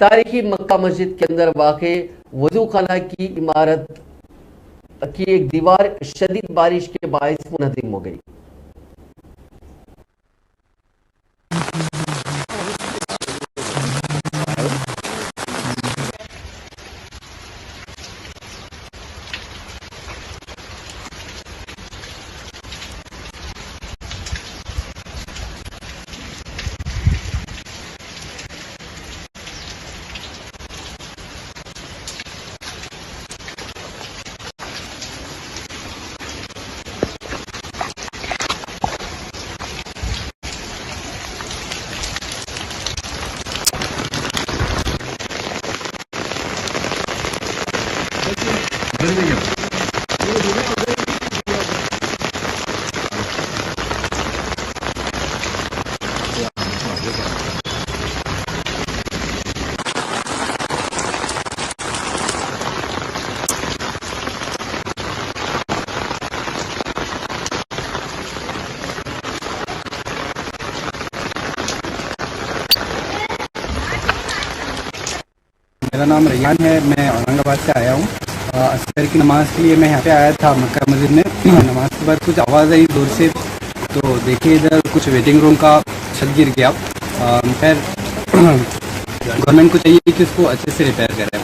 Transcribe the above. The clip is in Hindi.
तारीखी मक्का मस्जिद के अंदर वाक़े वजू खाना की इमारत की एक दीवार शदीद बारिश के बायस मुनहदिम हो गई। मेरा नाम रियान है। मैं औरंगाबाद से आया हूँ। असर की नमाज़ के लिए मैं यहाँ पे आया था मक्का मस्जिद में। नमाज के बाद कुछ आवाज़ आई दूर से, तो देखिए इधर कुछ वेटिंग रूम का छत गिर गया। खैर गवर्नमेंट को चाहिए कि उसको अच्छे से रिपेयर करें।